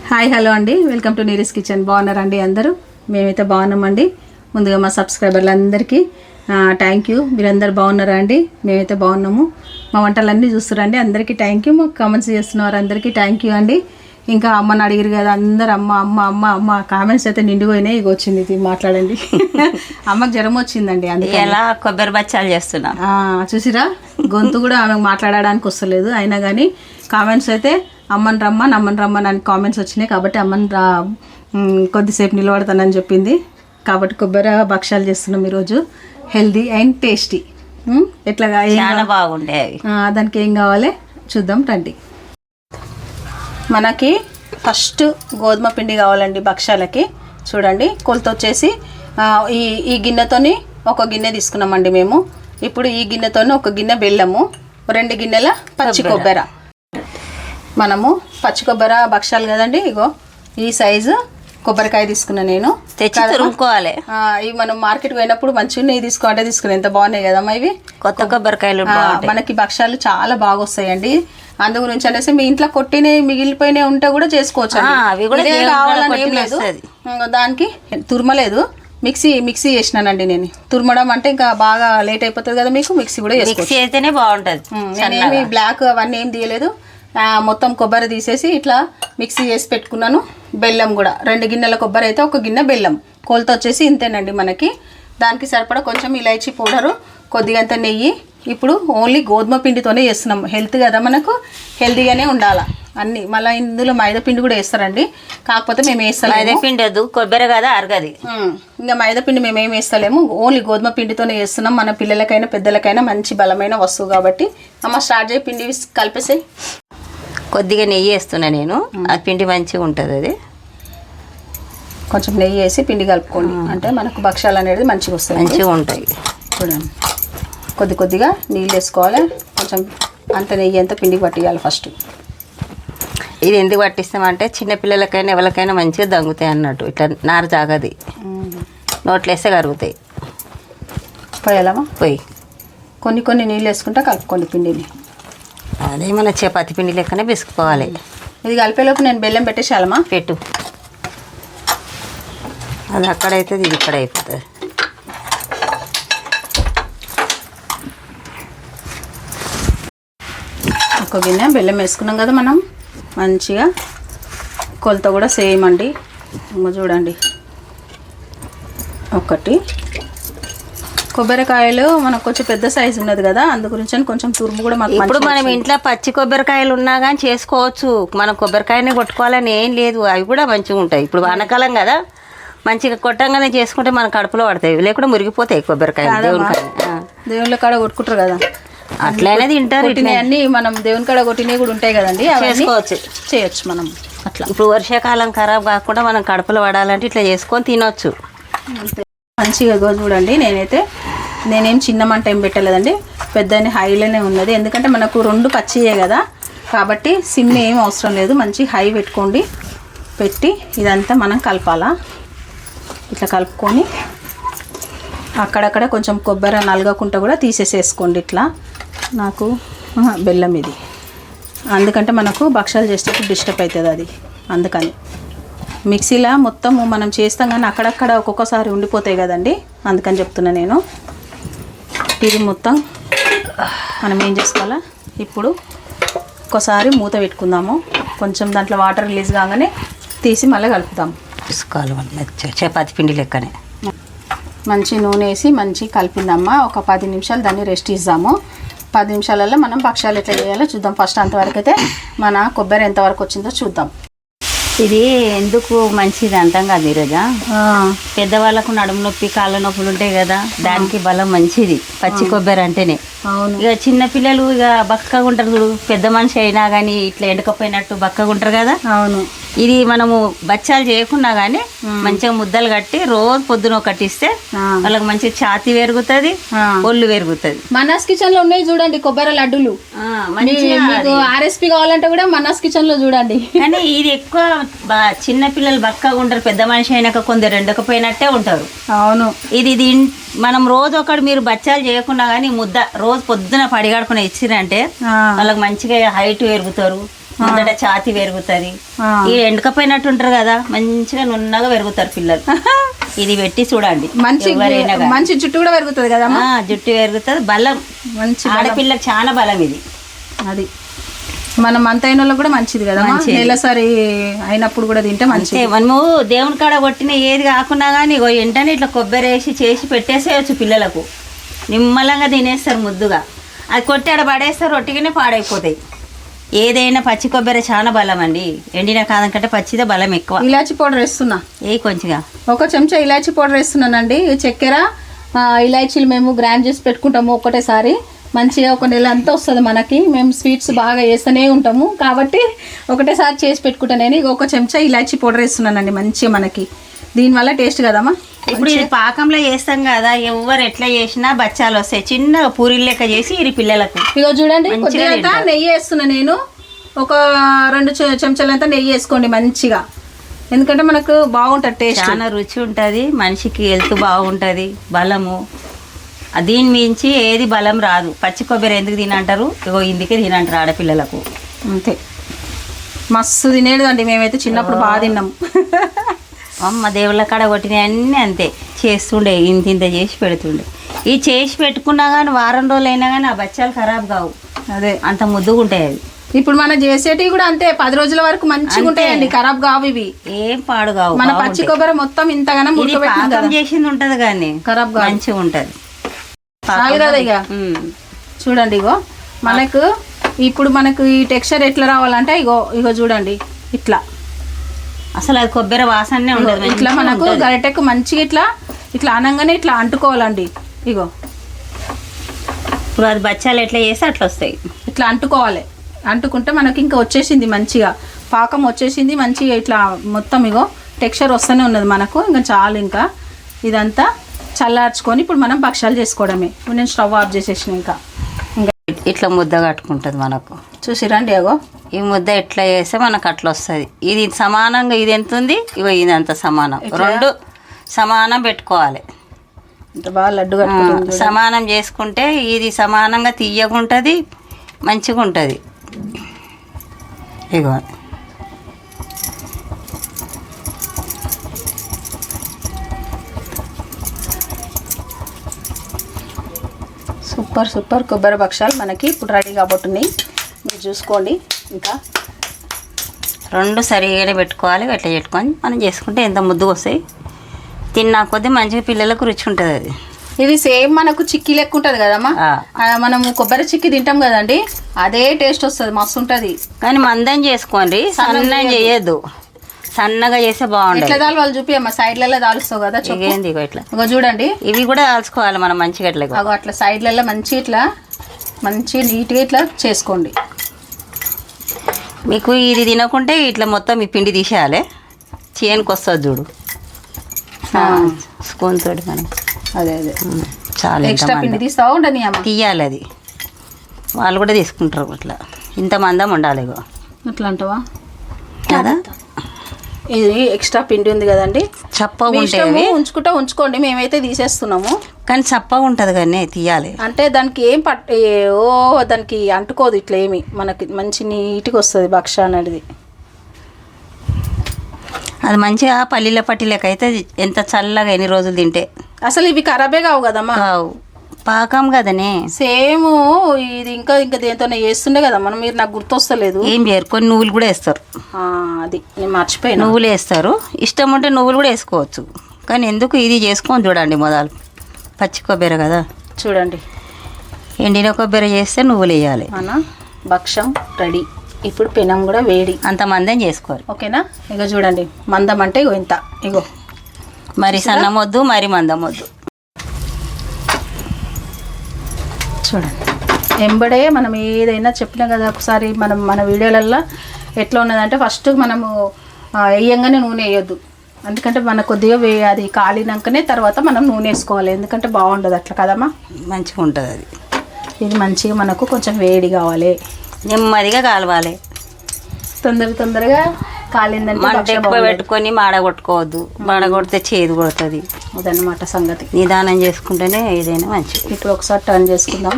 Hi hello అండి, welcome to నీరీస్ kitchen. బాగున్నారండి అందరూ? మేమైతే బాగున్నామండి. ముందుగా మా సబ్స్క్రైబర్లు అందరికీ థ్యాంక్ యూ. మీరందరూ బాగున్నారా అండి? మేమైతే బాగున్నాము. మా వంటలన్నీ చూస్తున్నారండి, అందరికీ థ్యాంక్ యూ. మాకు కామెంట్స్ చేస్తున్నారు, అందరికీ థ్యాంక్ యూ అండి. ఇంకా అమ్మని అడిగారు కదా అందరు, అమ్మ అమ్మ అమ్మ అమ్మ కామెంట్స్ అయితే నిండిపోయినాయి. ఇక వచ్చింది, ఇది మాట్లాడండి. అమ్మకి జ్వరం వచ్చిందండి, అందుకే ఎలా కొబ్బరి బచ్చాలు చేస్తున్నా చూసిరా, గొంతు కూడా ఆమెకు మాట్లాడడానికి వస్తలేదు. అయినా కానీ కామెంట్స్ అయితే అమ్మని రమ్మని అని కామెంట్స్ వచ్చినాయి. కాబట్టి అమ్మని కొద్దిసేపు నిలబడతానని చెప్పింది. కాబట్టి కొబ్బరి భక్షాలు చేస్తున్నాం ఈరోజు. Healthy and tasty. ఎట్లాగా చాలా బాగుండేవి. దానికి ఏం కావాలి చూద్దాం రండి. మనకి ఫస్ట్ గోధుమ పిండి కావాలండి భక్షాలకి. చూడండి, కొలత వచ్చేసి ఈ గిన్నెతోని ఒక గిన్నె తీసుకున్నామండి మేము. ఇప్పుడు ఈ గిన్నెతోని ఒక గిన్నె బెల్లము, 2 గిన్నెల పచ్చి కొబ్బరి. మనము పచ్చి కొబ్బరి భక్షాలు కదండి, ఇగో ఈ సైజు కొబ్బరికాయ తీసుకున్నా నేను. తెచ్చి తురుముకోవాలి. ఇవి మనం మార్కెట్కి పోయినప్పుడు మంచిగా నెయ్యి తీసుకుంటే తీసుకుని ఎంత బాగున్నాయి కదమ్మా ఇవి కొత్త కొబ్బరికాయలు. మనకి భక్షాలు చాలా బాగా వస్తాయండి. అందు గురించి అనేసి మీ ఇంట్లో కొట్టినవి మిగిలిపోయినవి ఉంటే కూడా చేసుకోవచ్చు. కావాలని ఏం లేదు, దానికి తురమలేదు, మిక్సీ చేసినానండి నేను. తురమడం అంటే ఇంకా బాగా లేట్ అయిపోతుంది కదా మీకు, మిక్సీ కూడా మిక్సీ అయితేనే బాగుంటుంది. నేనేమి బ్లాక్ అవన్నీ ఏం తీయలేదు, మొత్తం కొబ్బరి తీసేసి ఇట్లా మిక్సీ చేసి పెట్టుకున్నాను. బెల్లం కూడా 2 గిన్నెల కొబ్బరి అయితే 1 గిన్నె బెల్లం. కొలత వచ్చేసి ఇంతేనండి మనకి. దానికి సరిపడా కొంచెం ఇలాచీ పౌడరు, కొద్దిగా అంత నెయ్యి. ఇప్పుడు ఓన్లీ గోధుమ పిండితోనే చేస్తున్నాం, హెల్త్ కదా మనకు, హెల్తీగానే ఉండాలి అన్నీ. మళ్ళీ ఇందులో మైదా పిండి కూడా వేస్తారండి, కాకపోతే మేము వేస్తాం. మైదా పిండి వద్దు, కొబ్బరి కదా అరగది. ఇంకా మైదా పిండి మేము ఏం వేస్తలేము, ఓన్లీ గోధుమ పిండితోనే చేస్తున్నాం. మన పిల్లలకైనా పెద్దలకైనా మంచి బలమైన వస్తువు కాబట్టి. అమ్మ స్టార్ట్ చేయి, పిండి కలిపేసాయి. కొద్దిగా నెయ్యి వేస్తున్నా నేను, అది పిండి మంచిగా ఉంటుంది. అది కొంచెం నెయ్యి వేసి పిండి కలుపుకోండి, అంటే మనకు భక్షాలు అనేది మంచిగా వస్తాయి, మంచిగా ఉంటాయి. చూడండి, కొద్దిగా నీళ్ళు వేసుకోవాలి. కొంచెం అంత నెయ్యి అంతా పిండికి పట్టియాలి ఫస్ట్. ఇది ఎందుకు పట్టిస్తామంటే చిన్నపిల్లలకైనా ఎవరికైనా మంచిగా దంగుతాయి అన్నట్టు. ఇట్లా నారు తాగది, నోట్లు వేస్తే కరుగుతాయి. పోయాలమ్మా, పోయి కొన్ని నీళ్ళు వేసుకుంటా కలుపుకోండి పిండిని. అదే మన చపాతి పిండి లెక్కనే పిసుకుపోవాలి. ఇది కలిపేలోపు నేను బెల్లం పెట్టేసాలమ్మా. పెట్టు, అది అక్కడైతుంది, ఇది ఇక్కడ అయిపోతుంది. ఒక గిన్నె బెల్లం వేసుకున్నాం కదా మనం, మంచిగా కొలత కూడా సేమ్ అండి. చూడండి, 1 కొబ్బరికాయలు మనకు కొంచెం పెద్ద సైజు ఉన్నది కదా, అందు గురించి కొంచెం తురుము కూడా మాకు. ఇప్పుడు మనం ఇంట్లో పచ్చి కొబ్బరికాయలు ఉన్నా కానీ చేసుకోవచ్చు. మనం కొబ్బరికాయనే కొట్టుకోవాలని ఏం లేదు, అవి కూడా మంచిగా ఉంటాయి. ఇప్పుడు వానకాలం కదా, మంచిగా కొట్టంగానే చేసుకుంటే మన కడుపులో పడతాయి, లేకుండా మురిగిపోతాయి కొబ్బరికాయలు. దేవుళ్ళ కాడ కొట్టుకుంటారు కదా, అట్లనే తింటారు. అన్ని మనం దేవుని కాడ కొట్టినవి కూడా ఉంటాయి కదండి, చేయొచ్చు మనం అట్లా. ఇప్పుడు వర్షాకాలం ఖరాబ్ కాకుండా మనం కడుపులో పడాలంటే ఇట్లా చేసుకొని తినొచ్చు మంచిగా. చూడండి, నేనేం చిన్న మంట ఏం పెట్టలేదండి, పెద్దని హైలోనే ఉన్నది. ఎందుకంటే మనకు 2 పచ్చియే కదా, కాబట్టి సిమ్ ఏం అవసరం లేదు. మంచి హై పెట్టి ఇదంతా మనం కలపాలా. ఇట్లా కలుపుకొని అక్కడక్కడ కొంచెం కొబ్బరి నలగకుండా కూడా తీసేసేసుకోండి. ఇట్లా నాకు బెల్లం ఇది, అందుకంటే మనకు భక్షాలు చేసేటప్పుడు డిస్టర్బ్ అవుతుంది అది, అందుకని. మిక్సీలో మొత్తం మనం చేస్తాం కానీ అక్కడక్కడ ఒక్కొక్కసారి ఉండిపోతాయి కదండి, అందుకని చెప్తున్నా నేను. ఇది మొత్తం మనం ఏం చేసుకోవాలా, ఇప్పుడు ఒక్కసారి మూత పెట్టుకుందాము. కొంచెం దాంట్లో వాటర్ రిలీజ్ కాగానే తీసి మళ్ళీ కలుపుతాం. చపాతి పిండి లెక్కనే మంచి నూనె వేసి మంచి కలిపిందమ్మా. ఒక 10 నిమిషాలు దాన్ని రెస్ట్ ఇద్దాము. 10 నిమిషాలలో మనం భక్షాలు ఎట్లా చేయాలో చూద్దాం. ఫస్ట్ అంతవరకు అయితే మన కొబ్బరి ఎంతవరకు వచ్చిందో చూద్దాం. ఇది ఎందుకు మంచిది అంటాం కదా ఈరోజా, పెద్దవాళ్ళకు నడుము నొప్పి కాళ్ళ నొప్పులు ఉంటాయి కదా, దానికి బలం మంచిది పచ్చి కొబ్బరి అంటేనే. ఇక చిన్నపిల్లలు ఇక బక్కగా ఉంటారు చూడు, పెద్ద మనిషి అయినా కానీ ఇట్లా ఎండకపోయినట్టు బక్కగా ఉంటారు కదా. అవును, ఇది మనము బచ్చాలు చేయకున్నా కానీ మంచిగా ముద్దలు కట్టి రోజు పొద్దున ఒకటి ఇస్తే వాళ్ళకి మంచిగా ఛాతీ పెరుగుతుంది, ఒళ్ళు పెరుగుతుంది. మనాస్ కిచెన్ లో ఉన్నాయి చూడండి కొబ్బరి లడ్డూలు. ఆర్ఎస్పీ కావాలంటే కూడా మనాస్ కిచెన్ లో చూడండి. కానీ ఇది ఎక్కువ చిన్న పిల్లలు బక్కగా ఉంటారు, పెద్ద మనిషి అయినాక కొందరు ఎండకపోయినట్టే ఉంటారు. అవును, ఇది మనం రోజు ఒకటి మీరు బచ్చాలు చేయకుండా కానీ ముద్ద రోజు పొద్దున పడిగడుకుని ఇచ్చిరంటే వాళ్ళకి మంచిగా హైట్ పెరుగుతారు, ముందట ఛాతి పెరుగుతుంది. ఈ ఎండకపోయినట్టు ఉంటారు కదా, మంచిగా నున్నగా పెరుగుతారు పిల్లలు. ఇది పెట్టి చూడండి, మంచి జుట్టు కూడా పెరుగుతుంది కదా, జుట్టు పెరుగుతుంది. బలం మంచి, ఆడపిల్లకి చాలా బలం ఇది. అది మనం అంత అయిన వాళ్ళకి కూడా మంచిది కదా, నెలసరి అయినప్పుడు కూడా తింటే మంచిది. మనము దేవుని కాడ కొట్టిన ఏది కాకుండా కానీ వెంటనే ఇట్లా కొబ్బరి వేసి చేసి పెట్టేసేయచ్చు పిల్లలకు. నిమ్మలంగా తినేస్తారు ముద్దుగా. అది కొట్టి ఆడ పడేస్తారు, రొట్టిగానే పాడైపోతాయి. ఏదైనా పచ్చి కొబ్బరి చాలా బలం అండి. ఎండిన కాదం కంటే పచ్చిదే బలం ఎక్కువ. ఇలాచి పౌడర్ వేస్తున్నా, కొంచెంగా 1 చెంచా ఇలాచి పౌడర్ వేస్తున్నానండి. చక్కెర ఇలాచీలు మేము గ్రైండ్ చేసి పెట్టుకుంటాము ఒకటేసారి. మంచిగా 1 నెల అంతా వస్తుంది మనకి. మేము స్వీట్స్ బాగా వేస్తూనే ఉంటాము కాబట్టి ఒకటేసారి చేసి పెట్టుకుంటాను. నేను 1 చెంచా ఇలాచి పౌడర్ వేస్తున్నానండి. మంచిగా మనకి దీనివల్ల టేస్ట్ కదమ్మా. ఇప్పుడు ఇది పాకంలో చేస్తాం కదా, ఎవరు ఎట్లా చేసినా బచ్చాలు వస్తాయి. చిన్నగా పూరీలు లెక్క చేసి ఇది పిల్లలకు. ఇగో చూడండి, కొద్దిగా నెయ్యి వేస్తున్నా నేను. 2 చెంచాలంతా నెయ్యి వేసుకోండి మంచిగా, ఎందుకంటే మనకు బాగుంటుంది టేస్ట్. చాలా రుచి ఉంటుంది, మనిషికి హెల్త్ బాగుంటుంది, బలము. దీని మించి ఏది బలం రాదు. పచ్చి కొబ్బరి ఎందుకు తినంటారు, ఇందుకే తినంటారు ఆడపిల్లలకు. అంతే, మస్తు తినేదండి మేమైతే చిన్నప్పుడు బాగా తిన్నాము. అమ్మ దేవుళ్ళ కాడ కొట్టినవి అన్నీ అంతే చేస్తుండే, ఇంత చేసి పెడుతుండే. ఈ చేసి పెట్టుకున్నా కానీ వారం రోజులు అయినా కానీ ఆ బచ్చాలు ఖరాబ్ కావు. అదే అంత ముద్దుగా ఉంటాయి అవి. ఇప్పుడు మనం చేసేటివి కూడా అంతే, 10 రోజుల వరకు మంచిగా ఉంటాయండి, ఖరాబ్ కావు ఇవి, ఏం పాడు కావు. మన పచ్చి కొబ్బరి మొత్తం ఇంతగానో చేసింది ఉంటది కానీ ఖరాబ్ కావు, మంచిగా ఉంటది. చాలు కదా. ఇక చూడండి, ఇగో మనకు ఇప్పుడు మనకు ఈ టెక్స్చర్ ఎట్లా రావాలంటే ఇగో చూడండి, ఇట్లా అసలు అది కొబ్బరి వాసనే ఉండదు. ఇట్లా మనకు గరిటెకు మంచిగా ఇట్లా అనగానే ఇట్లా అంటుకోవాలండి. ఇగో ఇప్పుడు అది బచ్చాలు ఎట్లా చేస్తే అట్లా వస్తాయి. ఇట్లా అంటుకోవాలి. అంటుకుంటే మనకి ఇంకా వచ్చేసింది మంచిగా, పాకం వచ్చేసింది మంచిగా. ఇట్లా మొత్తం ఇగో టెక్స్చర్ వస్తూనే ఉన్నది మనకు. ఇంకా చాలు, ఇంకా ఇదంతా చల్లార్చుకొని ఇప్పుడు మనం భక్షాలు చేసుకోవడమే. ఇప్పుడు నేను స్టవ్ ఆఫ్ చేసేసిన. ఇంకా ఇట్లా ముద్ద కట్టుకుంటుంది మనకు. చూసిరండి, అగో ఈ ముద్ద ఎట్లా చేస్తే మనకు అట్లా వస్తుంది. ఇది సమానంగా, ఇది ఎంత ఉంది ఇది అంత సమానం, 2 సమానం పెట్టుకోవాలి. బాగా లడ్డు కట్టుకుంటుంది. సమానం చేసుకుంటే ఇది సమానంగా తీయగుంటుంది, మంచిగా ఉంటుంది. ఇగో సూపర్ కొబ్బరి భక్షాలు మనకి ఇప్పుడు రెడీ కాబోతున్నాయి. మీరు చూసుకోండి. ఇంకా 2 సరిగానే పెట్టుకోవాలి. అట్లా పెట్టుకొని మనం చేసుకుంటే ఎంత ముద్దుగా వస్తాయి. తిన్నా కొద్దీ మంచిగా పిల్లలకు రుచి ఉంటుంది. అది ఇది సేమ్ మనకు చిక్కీ లెక్క ఉంటుంది కదమ్మా, మనము కొబ్బరి చిక్కీ తింటాం కదండి, అదే టేస్ట్ వస్తుంది, మస్తు ఉంటుంది. కానీ మందం చేసుకోండి, సన్నం చేయొద్దు. సన్నగా చేస్తే బాగుంటుంది. ఎట్లా దాలు వాళ్ళు చూపియమ్మా, సైడ్లలో దాలుస్తావు కదా. ఏంది ఇట్లా చూడండి, ఇవి కూడా దాల్చుకోవాలి మనం మంచిగా. అట్లా సైడ్లలో మంచి నీట్గా ఇట్లా చేసుకోండి. మీకు ఇది తినకుంటే ఇట్లా మొత్తం ఈ పిండి తీసేయాలి. చేనుకు వస్తుంది చూడు, స్పూన్ తోటి మనం. అదే చాలా ఎక్స్ట్రా పిండి తీస్తావు ఉండని తీయాలి. అది వాళ్ళు కూడా తీసుకుంటారు. అట్లా ఇంత మందం ఉండాలి. అట్లా అంటావా కదా. ఇది ఎక్స్ట్రా పిండి ఉంది కదండి, చప్పగా ఉంటాయి. ఉంచుకోండి, మేమైతే తీసేస్తున్నాము. కానీ చప్పగా ఉంటుంది కానీ తీయాలి. అంటే దానికి ఏం దానికి అంటుకోదు ఇట్లా ఏమి, మనకి మంచి నీట్గా వస్తుంది భక్ష అనేది. అది మంచిగా పల్లీల పట్టిలకైతే ఎంత చల్లగా ఎన్ని రోజులు తింటే. అసలు ఇవి ఖరాబే కావు కదమ్మా, పాకం కదనే. సేమ్ ఇది ఇంకా దేంతోనే చేస్తుండే కదా మనం. మీరు నాకు గుర్తొస్తలేదు. ఏం చేయరు, కొన్ని నువ్వులు కూడా వేస్తారు. అది నేను మర్చిపోయాను. నువ్వులు వేస్తారు, ఇష్టం ఉంటే నువ్వులు కూడా వేసుకోవచ్చు. కానీ ఎందుకు ఇది చేసుకొని చూడండి. మొదలు పచ్చి కొబ్బరి కదా, చూడండి. ఎండిన కొబ్బరి చేస్తే నువ్వులు వేయాలి. భక్షం రెడీ. ఇప్పుడు పెనం కూడా వేడి. అంత మందం చేసుకోరు, ఓకేనా. ఇగో చూడండి, మందం అంటే ఇగో ఇంత. ఇగో మరి సన్నం వద్దు, మరి మందం వద్దు. చూడండి, ఎంబడే మనం ఏదైనా చెప్పినా కదా ఒకసారి మన వీడియోలల్లో ఎట్లా ఉన్నదంటే, ఫస్ట్ మనము వేయంగానే నూనె వేయొద్దు. ఎందుకంటే మన కొద్దిగా అది కాలినాకనే తర్వాత మనం నూనె వేసుకోవాలి. ఎందుకంటే బాగుండదు అట్లా కదమ్మా, మంచిగా ఉంటుంది. అది ఇది మంచిగా మనకు కొంచెం వేడి కావాలి, నెమ్మదిగా కాలవాలి. తొందరగా కాలిందంటే ఎక్కువ పెట్టుకొని మాడగొట్టుకోవద్దు. మాడగొడితే చేదు కొడుతుంది. అదన్నమాట సంగతి. నిదానం చేసుకుంటేనే ఏదైనా మంచిది. ఇప్పుడు ఒకసారి టర్న్ చేసుకుందాం.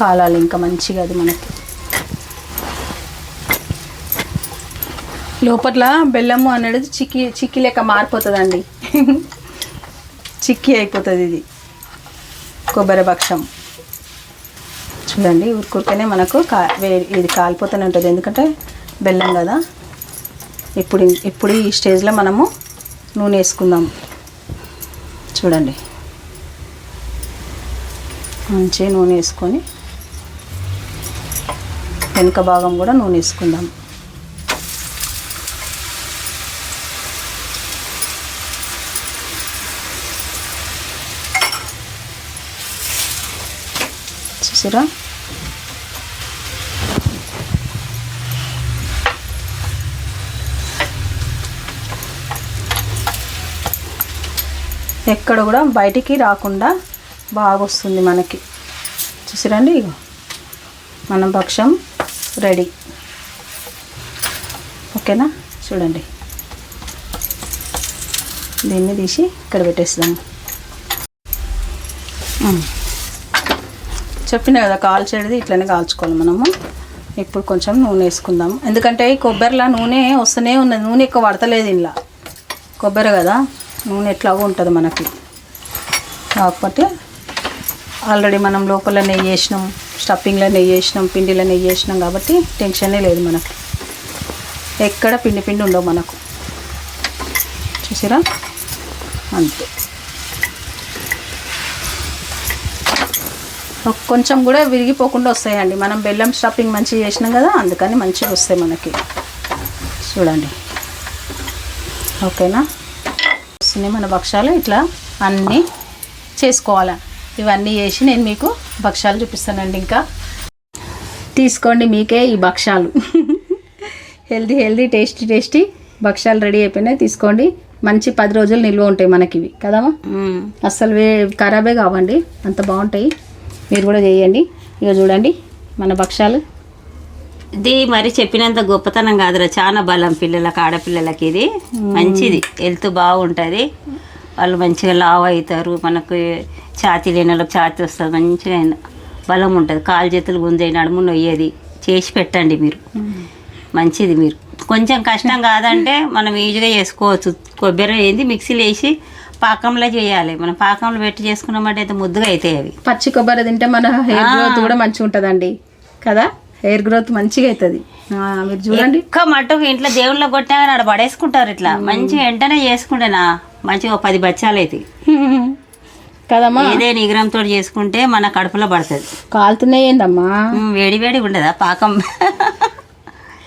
కాలాలి ఇంకా మంచిగా అది మనకి. లోపల బెల్లము అనేది చిక్కి లెక్క మారిపోతుందండి. చిక్కి అయిపోతుంది ఇది కొబ్బరి భక్షం. చూడండి ఊరికనే మనకు ఇది కాలిపోతూనే ఉంటుంది, ఎందుకంటే బెల్లం కదా. ఇప్పుడు ఈ స్టేజ్లో మనము నూనె వేసుకుందాం. చూడండి మంచి నూనె వేసుకొని వెనుక భాగం కూడా నూనె వేసుకుందాం. చూసారా ఎక్కడ కూడా బయటికి రాకుండా బాగా వస్తుంది మనకి. చూసారండి ఇగో మన భక్షం రెడీ. ఓకేనా, చూడండి దీన్ని తీసి ఇక్కడ పెట్టేస్తాము. చెప్పిన కదా కాల్చేది ఇట్లనే కాల్చుకోవాలి మనము. ఇప్పుడు కొంచెం నూనె వేసుకుందాము, ఎందుకంటే ఈ కొబ్బరిలో నూనె వస్తూనే ఉన్నది. నూనె ఎక్కువ పడతలేదు ఇంట్లో, కొబ్బరి కదా నూనె ఎట్లాగో ఉంటుంది మనకి. కాకపోతే ఆల్రెడీ మనం లోపల నెయ్యి వేసినాం, స్టఫింగ్లో నెయ్యి వేసినాం, పిండిలో నెయ్యి వేసినాం కాబట్టి టెన్షనే లేదు మనకి. ఎక్కడ పిండి ఉండవు మనకు. చూసారా అంతే. కొంచెం కూడా విరిగిపోకుండా వస్తాయండి. మనం బెల్లం స్టఫింగ్ మంచిగా చేసినాం కదా, అందుకని మంచిగా వస్తాయి మనకి. చూడండి ఓకేనా. వస్తున్నాయి మన భక్షాలు. ఇట్లా అన్నీ చేసుకోవాలి. ఇవన్నీ చేసి నేను మీకు భక్షాలు చూపిస్తానండి. ఇంకా తీసుకోండి మీకే ఈ భక్షాలు. హెల్దీ టేస్టీ భక్షాలు రెడీ అయిపోయినాయి. తీసుకోండి, మంచి 10 రోజులు నిల్వ ఉంటాయి మనకి ఇవి కదమ్మా. అస్సలు ఖరాబే కావండి, అంత బాగుంటాయి. మీరు కూడా చేయండి. ఇక చూడండి మన భక్షాలు. ఇది మరి చెప్పినంత గొప్పతనం కాదురా, చాలా బలం పిల్లలకి, ఆడపిల్లలకి ఇది మంచిది. హెల్త్ బాగుంటుంది, వాళ్ళు మంచిగా లావు అవుతారు. మనకు ఛాతీ లేని వాళ్ళకి ఛాతీ వస్తుంది, మంచిగా బలం ఉంటుంది. కాలు చేతులు గుంజే, నడుము నొయ్యేది చేసి పెట్టండి మీరు, మంచిది. మీరు కొంచెం కష్టం కాదంటే మనం ఈజీగా చేసుకోవచ్చు. కొబ్బరి ఏంది మిక్సీలో వేసి పాకంలో చేయాలి. మనం పాకంలో పెట్టి చేసుకున్నామంటే అయితే ముద్దుగా అవుతాయి అవి. పచ్చి కొబ్బరి తింటే మన హెయిర్ గ్రోత్ కూడా మంచిగా ఉంటుందండి కదా, హెయిర్ గ్రోత్ మంచిగా అవుతుంది. మీరు చూడండి ఒక్క మట్టుకు ఇంట్లో దేవుళ్ళ కొట్టినా కానీ ఆడ పడేసుకుంటారు. ఇట్లా మంచిగా వెంటనే చేసుకుంటేనా మంచిగా 10 బచ్చాలు అవుతాయి కదమ్మా. ఇదే నిగ్రంతో చేసుకుంటే మన కడుపులో పడుతుంది. కాలుతున్నాయి ఏందమ్మా, వేడి ఉండదా పాకం?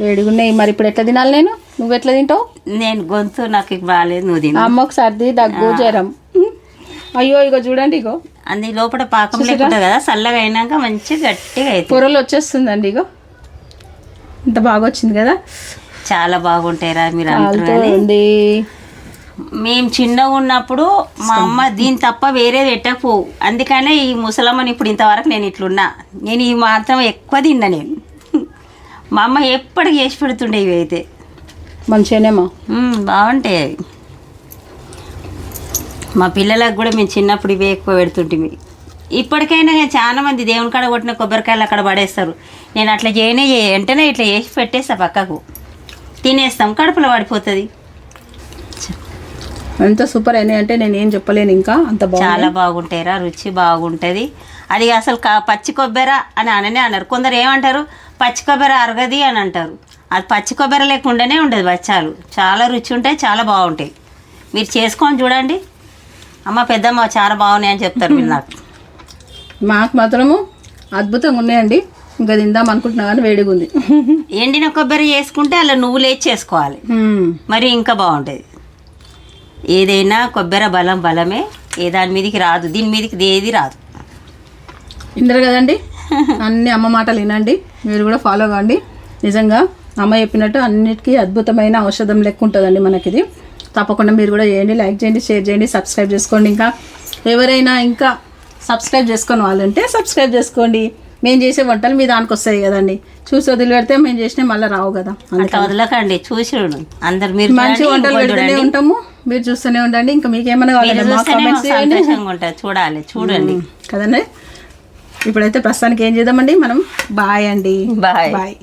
వేడిగున్నాయి. మరి ఇప్పుడు ఎట్లా తినాలి? నువ్వు ఎట్లా తింటావు? నేను గొంతు నాకు బాగాలేదు, నువ్వు తిన. అమ్మకు సర్ది, దగ్గు, జ్వరం. అయ్యో ఇగో చూడండి, ఇగో అంది లోపల పాకం లేకుండా కదా, చల్లగా అయినాక మంచిగా గట్టిగా అవుతుంది. పొరలు వచ్చేస్తుందండి. ఇగో ఇంత బాగా వచ్చింది కదా, చాలా బాగుంటాయిరా. మీరు అంటుంది మేము చిన్నగా ఉన్నప్పుడు మా అమ్మ దీని తప్ప వేరే పెట్టకపోవు, అందుకనే ఈ ముసలమ్మని ఇప్పుడు ఇంతవరకు నేను ఇట్లున్నా. నేను ఈ మాత్రం ఎక్కువ తిన్నా నేను. మా అమ్మ ఎప్పటికి చేసి పెడుతుండే ఇవి అయితే మంచిగానేమో బాగుంటాయి అవి. మా పిల్లలకు కూడా మేము చిన్నప్పుడు ఇవే ఎక్కువ పెడుతుంటే. ఇప్పటికైనా చాలా మంది దేవుని కాడ కొట్టిన కొబ్బరికాయలు అక్కడ పడేస్తారు. నేను అట్లా వెంటనే ఇట్లా చేసి పెట్టేస్తా, పక్కకు తినేస్తాం, కడుపులో పడిపోతుంది. ఎంత సూపర్ అయినాయి అంటే నేను ఏం చెప్పలేను, ఇంకా అంత చాలా బాగుంటాయిరా, రుచి బాగుంటుంది. అది అసలు పచ్చి కొబ్బరి అని అననే అన్నారు. కొందరు ఏమంటారు, పచ్చి కొబ్బరి అరగది అని అంటారు. అది పచ్చి కొబ్బరి లేకుండానే ఉండదు బచ్చాలు. చాలా రుచి ఉంటాయి, చాలా బాగుంటాయి. మీరు చేసుకొని చూడండి. అమ్మ పెద్దమ్మ చాలా బాగున్నాయి అని చెప్తారు మీరు నాకు. మాకు మాత్రము అద్భుతంగా ఉన్నాయండి. ఇంకా తిందాం అనుకుంటున్నా కానీ వేడిగా ఉంది. ఎండిన కొబ్బరి చేసుకుంటే అలా నువ్వు లేచి చేసుకోవాలి, మరి ఇంకా బాగుంటుంది. ఏదైనా కొబ్బరి బలమే, దాని మీదకి రాదు, దీని మీదకి ఏది రాదు. ఇందరు కదండి, అన్ని అమ్మ మాటలు వినండి, మీరు కూడా ఫాలో కాండి. నిజంగా అమ్మ చెప్పినట్టు అన్నిటికీ అద్భుతమైన ఔషధం లెక్క ఉంటుందండి మనకిది. తప్పకుండా మీరు కూడా చేయండి, లైక్ చేయండి, షేర్ చేయండి, సబ్స్క్రైబ్ చేసుకోండి. ఇంకా ఎవరైనా ఇంకా సబ్స్క్రైబ్ చేసుకొని వాళ్ళంటే సబ్స్క్రైబ్ చేసుకోండి. మేము చేసే వంటలు మీ దానికి వస్తాయి కదండి, చూసి వదిలిపెడితే మేము చేసినా మళ్ళీ రావు కదా. వదలకండి, చూసి అందరు మీరు మంచి వంటలు పెడుతూనే ఉంటాము, మీరు చూస్తూనే ఉండండి. ఇంకా మీకు ఏమైనా కావాలి చూడండి కదండి. ఇప్పుడైతే ప్రస్తుతానికి ఏం చేద్దామండి మనం, బాయ్ అండి, బాయ్.